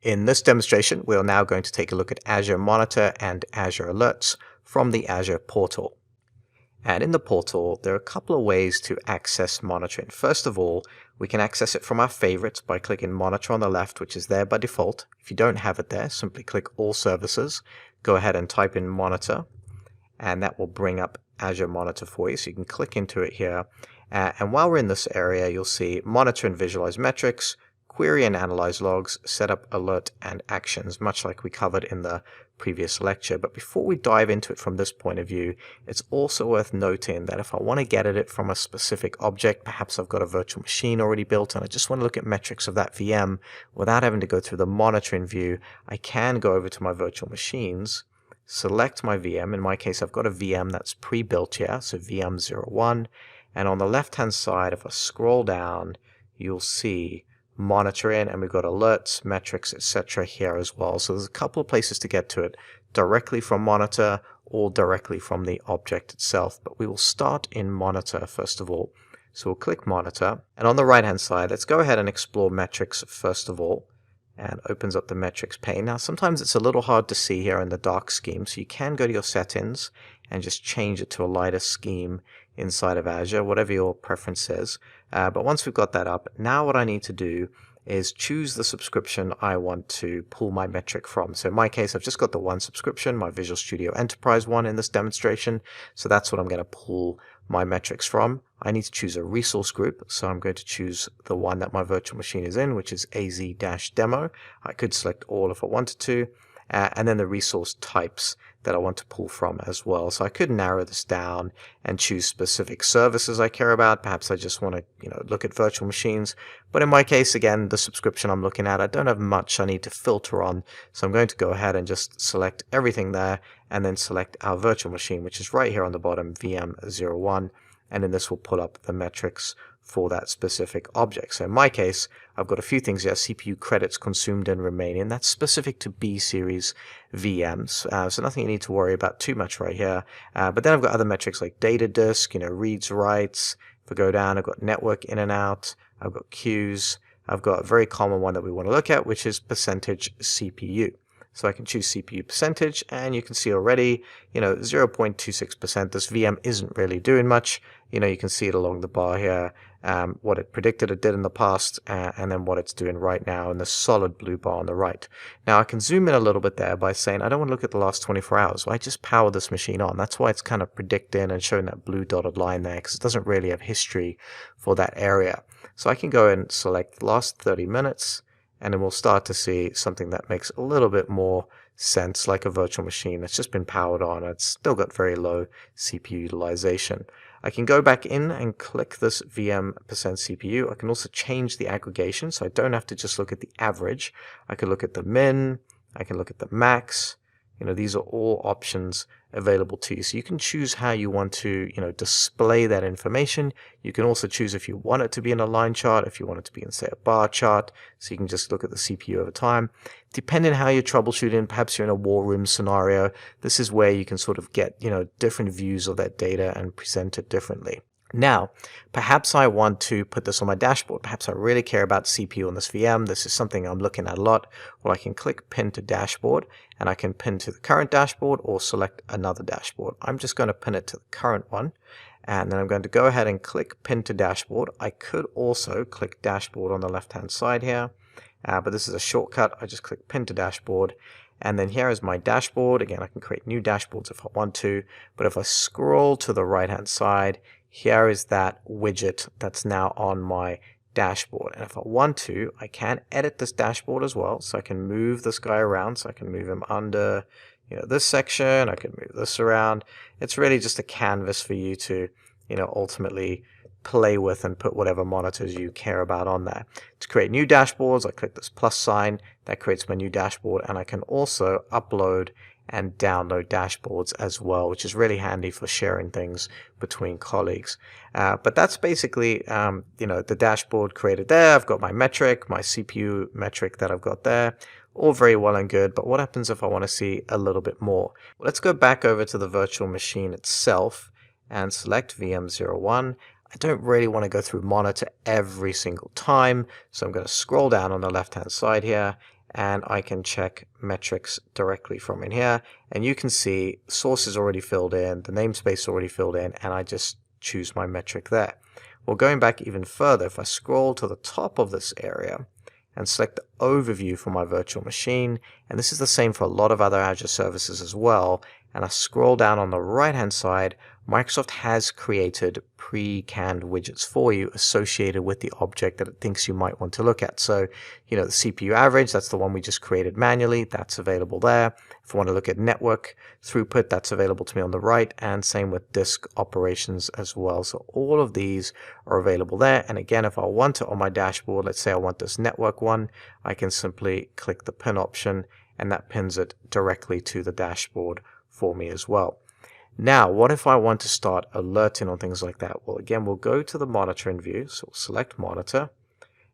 In this demonstration, we are now going to take a look at Azure Monitor and Azure Alerts from the Azure portal. And in the portal, there are a couple of ways to access monitoring. First of all, we can access it from our favorites by clicking Monitor on the left, which is there by default. If you don't have it there, simply click All Services, go ahead and type in Monitor, and that will bring up Azure Monitor for you. So you can click into it here. And while we're in this area, you'll see Monitor and Visualize Metrics, Query and Analyze Logs, Set up Alert and Actions, much like we covered in the previous lecture. But before we dive into it from this point of view, it's also worth noting that if I want to get at it from a specific object, perhaps I've got a virtual machine already built and I just want to look at metrics of that VM without having to go through the monitoring view, I can go over to my virtual machines, select my VM. In my case, I've got a VM that's pre-built here, so VM01. And on the left-hand side, if I scroll down, you'll see monitoring, and we've got alerts, metrics, etc. here as well. So there's a couple of places to get to it, directly from Monitor or directly from the object itself. But we will start in Monitor first of all. So we'll click Monitor, and on the right-hand side, let's go ahead and explore metrics first of all, and opens up the metrics pane. Now, sometimes it's a little hard to see here in the dark scheme, so you can go to your settings and just change it to a lighter scheme inside of Azure, whatever your preference is. But once we've got that up, now what I need to do is choose the subscription I want to pull my metric from. So in my case, I've just got the one subscription, my Visual Studio Enterprise one in this demonstration. So that's what I'm going to pull my metrics from. I need to choose a resource group. So I'm going to choose the one that my virtual machine is in, which is AZ-demo. I could select all if I wanted to. And then the resource types that I want to pull from as well. So I could narrow this down and choose specific services I care about. Perhaps I just want to, look at virtual machines. But in my case, again, the subscription I'm looking at, I don't have much I need to filter on. So I'm going to go ahead and just select everything there and then select our virtual machine, which is right here on the bottom, VM01. And then this will pull up the metrics for that specific object. So in my case, I've got a few things here: CPU credits consumed and remaining. That's specific to B series VMs, so nothing you need to worry about too much right here. But then I've got other metrics like data disk, reads, writes. If I go down, I've got network in and out. I've got queues. I've got a very common one that we want to look at, which is percentage CPU. So I can choose CPU percentage, and you can see already, 0.26%. This VM isn't really doing much. You can see it along the bar here, what it predicted it did in the past, and then what it's doing right now in the solid blue bar on the right. Now I can zoom in a little bit there by saying I don't want to look at the last 24 hours. Well, I just power this machine on. That's why it's kind of predicting and showing that blue dotted line there, because it doesn't really have history for that area. So I can go and select the last 30 minutes, and then we'll start to see something that makes a little bit more sense, like a virtual machine that's just been powered on. It's still got very low CPU utilization. I can go back in and click this VM% CPU. I can also change the aggregation, so I don't have to just look at the average. I can look at the min, I can look at the max. These are all options available to you. So you can choose how you want to, display that information. You can also choose if you want it to be in a line chart, if you want it to be in, say, a bar chart. So you can just look at the CPU over time. Depending on how you're troubleshooting, perhaps you're in a war room scenario, this is where you can sort of get, different views of that data and present it differently. Now, perhaps I want to put this on my dashboard. Perhaps I really care about CPU on this VM. This is something I'm looking at a lot. Well, I can click Pin to Dashboard, and I can pin to the current dashboard or select another dashboard. I'm just going to pin it to the current one, and then I'm going to go ahead and click Pin to Dashboard. I could also click Dashboard on the left-hand side here, but this is a shortcut. I just click Pin to Dashboard. And then here is my dashboard. Again, I can create new dashboards if I want to, but if I scroll to the right-hand side, here is that widget that's now on my dashboard. And if I want to, I can edit this dashboard as well. So I can move this guy around. So I can move him under, this section. I can move this around. It's really just a canvas for you to, ultimately play with and put whatever monitors you care about on there. To create new dashboards, I click this plus sign. That creates my new dashboard. And I can also upload and download dashboards as well, which is really handy for sharing things between colleagues. But that's basically, the dashboard created there. I've got my metric, my CPU metric that I've got there. All very well and good, but what happens if I want to see a little bit more? Well, let's go back over to the virtual machine itself and select VM01. I don't really want to go through monitor every single time, so I'm going to scroll down on the left-hand side here, and I can check metrics directly from in here, and you can see source is already filled in, the namespace is already filled in, and I just choose my metric there. Well, going back even further, if I scroll to the top of this area and select the overview for my virtual machine, and this is the same for a lot of other Azure services as well, and I scroll down on the right hand side, Microsoft has created pre-canned widgets for you associated with the object that it thinks you might want to look at. So, the CPU average, that's the one we just created manually, that's available there. If I want to look at network throughput, that's available to me on the right, and same with disk operations as well. So all of these are available there. And again, if I want to on my dashboard, let's say I want this network one, I can simply click the pin option, and that pins it directly to the dashboard for me as well. Now, what if I want to start alerting on things like that? Well, again, we'll go to the monitoring view. So we'll select monitor,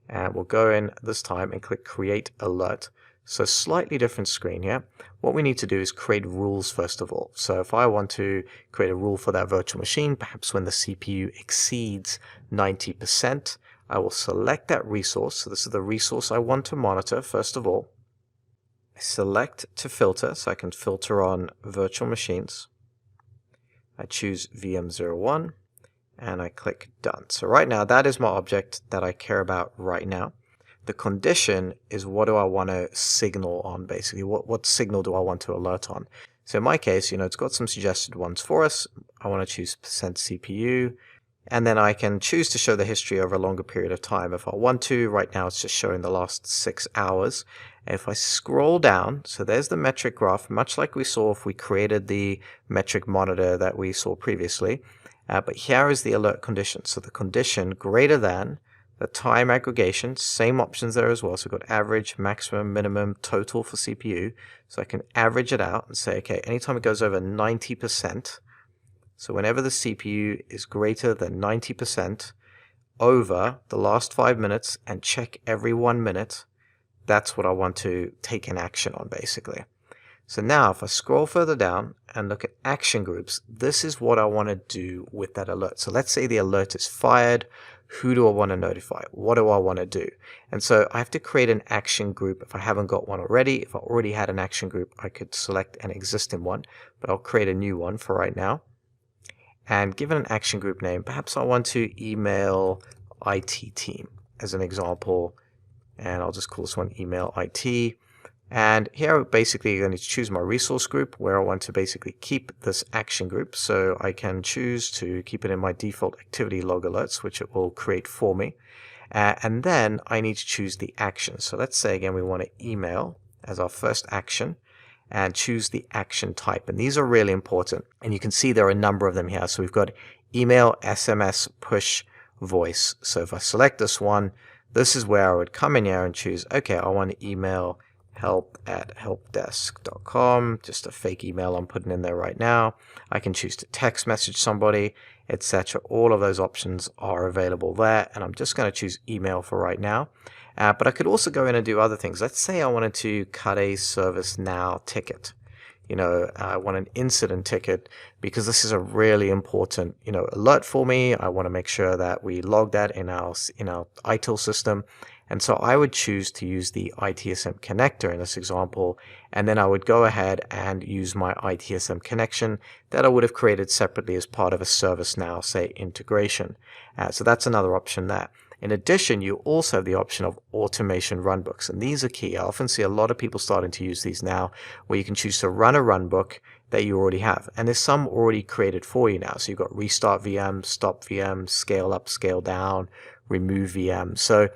and we'll go in this time and click create alert. So slightly different screen here. What we need to do is create rules first of all. So if I want to create a rule for that virtual machine, perhaps when the CPU exceeds 90%, I will select that resource. So this is the resource I want to monitor first of all. I select to filter, so I can filter on virtual machines. I choose VM01 and I click done. So right now that is my object that I care about right now. The condition is what do I want to signal on basically, what signal do I want to alert on. So in my case, it's got some suggested ones for us. I want to choose %CPU, and then I can choose to show the history over a longer period of time if I want to. Right now it's just showing the last 6 hours. If I scroll down, so there's the metric graph, much like we saw if we created the metric monitor that we saw previously. But here is the alert condition. So the condition greater than the time aggregation, same options there as well. So we've got average, maximum, minimum, total for CPU. So I can average it out and say, okay, anytime it goes over 90%, so whenever the CPU is greater than 90% over the last 5 minutes and check every 1 minute, that's what I want to take an action on basically. So now if I scroll further down and look at action groups, this is what I want to do with that alert. So let's say the alert is fired. Who do I want to notify? What do I want to do? And so I have to create an action group if I haven't got one already. If I already had an action group, I could select an existing one, but I'll create a new one for right now. And give it an action group name. Perhaps I want to email IT team as an example. And I'll just call this one email IT. And here basically I'm going to choose my resource group where I want to basically keep this action group. So I can choose to keep it in my default activity log alerts, which it will create for me. And then I need to choose the action. So let's say again we want to email as our first action and choose the action type. And these are really important. And you can see there are a number of them here. So we've got email, SMS, push, voice. So if I select this one, this is where I would come in here and choose, okay, I want to email help@helpdesk.com, just a fake email I'm putting in there right now. I can choose to text message somebody, etc. All of those options are available there, and I'm just going to choose email for right now. But I could also go in and do other things. Let's say I wanted to cut a ServiceNow ticket. I want an incident ticket because this is a really important, alert for me. I want to make sure that we log that in our ITIL system. And so I would choose to use the ITSM connector in this example, and then I would go ahead and use my ITSM connection that I would have created separately as part of a ServiceNow, say, integration. So that's another option there. In addition, you also have the option of automation runbooks, and these are key. I often see a lot of people starting to use these now, where you can choose to run a runbook that you already have, and there's some already created for you now. So you've got restart VM, stop VM, scale up, scale down, remove VM. So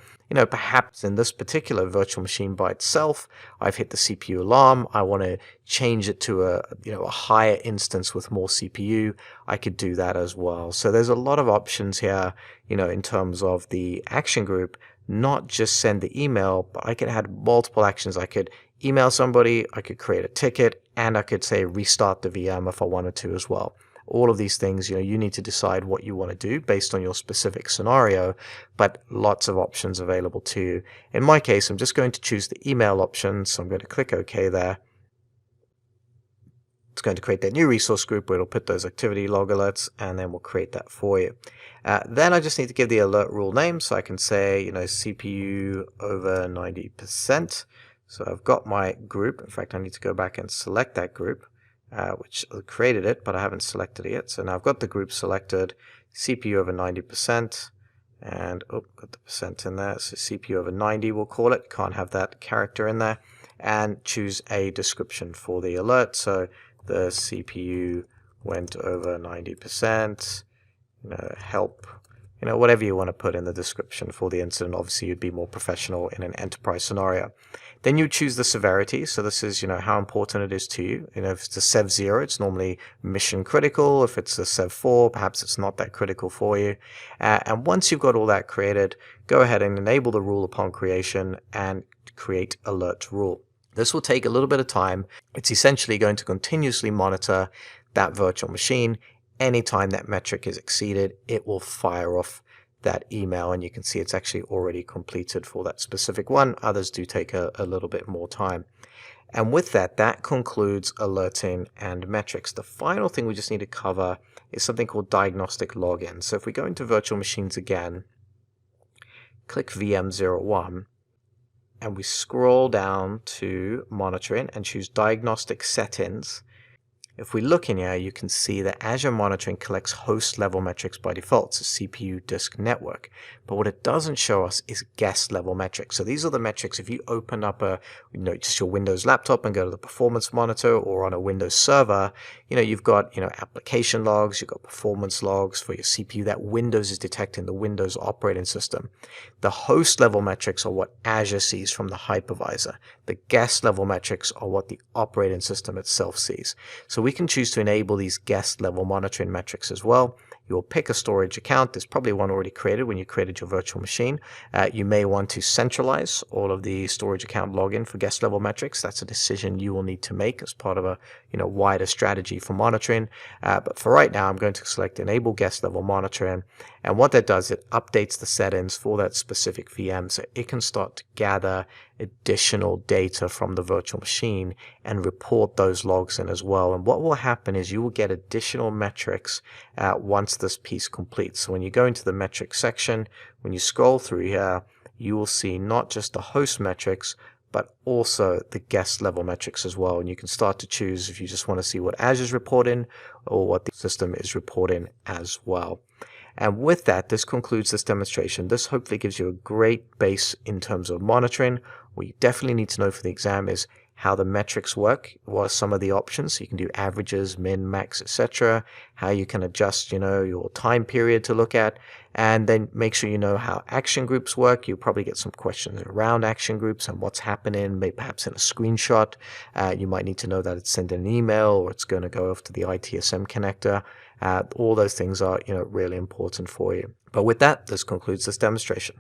perhaps in this particular virtual machine by itself, I've hit the CPU alarm. I want to change it to a higher instance with more CPU. I could do that as well. So there's a lot of options here, in terms of the action group, not just send the email, but I could add multiple actions. I could email somebody, I could create a ticket, and I could say restart the VM if I wanted to as well. All of these things, you need to decide what you want to do based on your specific scenario, but lots of options available to you. In my case, I'm just going to choose the email option, so I'm going to click OK there. It's going to create that new resource group where it'll put those activity log alerts, and then we'll create that for you. Then I just need to give the alert rule name, so I can say, CPU over 90%. So I've got my group. In fact, I need to go back and select that group, which created it, but I haven't selected it yet. So now I've got the group selected, CPU over 90%, and got the percent in there. So CPU over 90, we'll call it. Can't have that character in there. And choose a description for the alert. So the CPU went over 90%, help, whatever you want to put in the description for the incident. Obviously, you'd be more professional in an enterprise scenario. Then you choose the severity. So this is, how important it is to you. If it's a Sev 0, it's normally mission critical. If it's a Sev 4, perhaps it's not that critical for you. And once you've got all that created, go ahead and enable the rule upon creation and create alert rule. This will take a little bit of time. It's essentially going to continuously monitor that virtual machine. Anytime that metric is exceeded, it will fire off that email, and you can see it's actually already completed for that specific one. Others do take a little bit more time. And with that, that concludes alerting and metrics. The final thing we just need to cover is something called diagnostic login. So if we go into virtual machines again, click VM01, and we scroll down to monitoring and choose diagnostic settings. If we look in here, you can see that Azure Monitoring collects host level metrics by default, so CPU, disk, network. But what it doesn't show us is guest level metrics. So these are the metrics. If you open up just your Windows laptop and go to the performance monitor, or on a Windows server, you've got, application logs, you've got performance logs for your CPU that Windows is detecting, the Windows operating system. The host level metrics are what Azure sees from the hypervisor. The guest level metrics are what the operating system itself sees. So we can choose to enable these guest level monitoring metrics as well. You'll pick a storage account. There's probably one already created when you created your virtual machine. You may want to centralize all of the storage account login for guest level metrics. That's a decision you will need to make as part of a wider strategy for monitoring. But for right now, I'm going to select enable guest level monitoring. And what that does, it updates the settings for that specific VM, so it can start to gather additional data from the virtual machine and report those logs in as well. And what will happen is you will get additional metrics once this piece completes. So when you go into the metrics section, when you scroll through here, you will see not just the host metrics, but also the guest level metrics as well. And you can start to choose if you just want to see what Azure's reporting or what the system is reporting as well. And with that, this concludes this demonstration. This hopefully gives you a great base in terms of monitoring. What you definitely need to know for the exam is how the metrics work, what are some of the options. So you can do averages, min, max, etc. How you can adjust, your time period to look at, and then make sure you know how action groups work. You'll probably get some questions around action groups and what's happening, maybe perhaps in a screenshot. You might need to know that it's sending an email or it's going to go off to the ITSM connector. All those things are, really important for you. But with that, this concludes this demonstration.